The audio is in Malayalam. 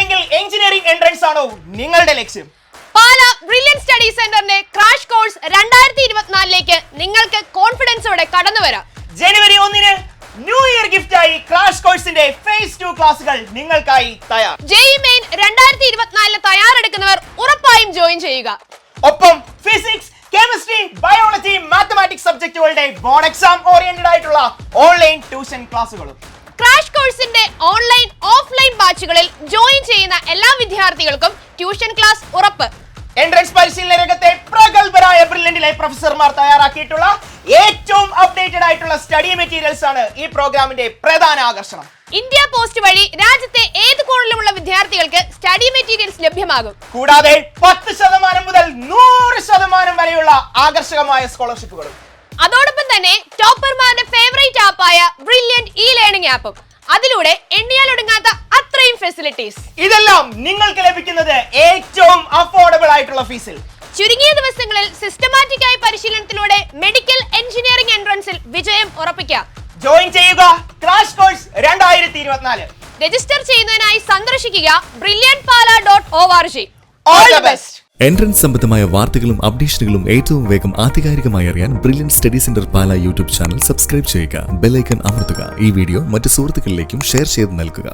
അല്ലെങ്കിൽ എഞ്ചിനീയറിംഗ് എൻട്രൻസ് ആണോ നിങ്ങളുടെ ലക്ഷ്യം? പാല ബ്രില്യൻ സ്റ്റഡി സെന്ററിന്റെ ക്രാഷ് കോഴ്സ് 2024ലേക്ക് നിങ്ങൾക്ക് കോൺഫിഡൻസോടെ കടന്നു വരാം. ജനുവരി 1 ന്യൂ ഇയർ ഗിഫ്റ്റ് ആയി ക്രാഷ് കോഴ്സിന്റെ ഫേസ് 2 ക്ലാസുകൾ നിങ്ങൾക്കായി തയ്യാർ. JEE മെയിൻ 2024 തയ്യാറെടുക്കുന്നവർ ഉറപ്പായും ജോയിൻ ചെയ്യുക. ഒപ്പം ഫിസിക്സ്, കെമിസ്ട്രി, ബയോളജി, മാത്തമാറ്റിക്സ് സബ്ജക്റ്റുകളുടെ ബോർഡ് എക്സാം ഓറിയന്റഡ് ആയിട്ടുള്ള ഓൺലൈൻ ട്യൂഷൻ ക്ലാസുകളും. ക്രാഷ് കോഴ്സിന്റെ ഓൺലൈൻ ഓഫ്ലൈൻ ബാച്ചുകളിൽ ജോയിൻ ചെയ്യുന്ന എല്ലാ വിദ്യാർത്ഥികൾക്കും ട്യൂഷൻ ക്ലാസ് ഉറപ്പ്. എൻട്രൻസ് പരിശീലന രംഗത്തെ പ്രഗത്ഭരായ ബ്രില്യന്റിലെ പ്രൊഫസർമാർ തയ്യാറാക്കിയിട്ടുള്ള ഏറ്റവും അപ്ഡേറ്റഡ് ആയിട്ടുള്ള സ്റ്റഡി മെറ്റീരിയൽസ് ആണ് ഈ പ്രോഗ്രാമിന്റെ പ്രധാന ആകർഷണം. ഇന്ത്യ പോസ്റ്റ് വഴി രാജ്യത്തെ ഏത് കോണിലുമുള്ള വിദ്യാർത്ഥികൾക്ക് സ്റ്റഡി മെറ്റീരിയൽസ് ലഭ്യമാകും. കൂടാതെ 10% മുതൽ 100% വരെയുള്ള ആകർഷകമായ സ്കോളർഷിപ്പുകളും. അതോടൊപ്പം തന്നെ ടോപ്പർമാരുടെ ഫേവറേറ്റ് ആപ്പായ ബ്രില്യന്റ് ലേണിംഗ് ആപ്പും. അതിലൂടെ എണ്ണിയാലൊടുങ്ങാത്ത അത്രയും ഫെസിലിറ്റീസ്. ഇതെല്ലാം നിങ്ങൾക്ക് ലഭിക്കുന്നത് ഏറ്റവും അഫോർഡബിൾ ആയിട്ടുള്ള ഫീസിൽ. ചുരുങ്ങിയ ദിവസങ്ങളിൽ സിസ്റ്റമാറ്റിക് ആയ പരിശീലനത്തിലൂടെ മെഡിക്കൽ എഞ്ചിനീയറിംഗ് എൻട്രൻസിൽ വിജയം ഉറപ്പിക്കാം. ജോയിൻ ചെയ്യുക ക്രാഷ് കോഴ്സ് 2024. രജിസ്റ്റർ ചെയ്യുന്നതിനായി സന്ദർശിക്കുക brilliantpala.org. All the best. Entrance സംബന്ധമായ വാർത്തകളും അപ്ഡേഷനുകളും ഏറ്റവും വേഗം ആധികാരികമായി അറിയാൻ ബ്രില്യൻ സ്റ്റഡി സെന്റർ പാല യൂട്യൂബ് ചാനൽ സബ്സ്ക്രൈബ് ചെയ്യുക. ബെൽ ഐക്കൺ അമർത്തുക. ഈ വീഡിയോ മറ്റ് സുഹൃത്തുക്കളിലേക്കും ഷെയർ ചെയ്ത് നൽകുക.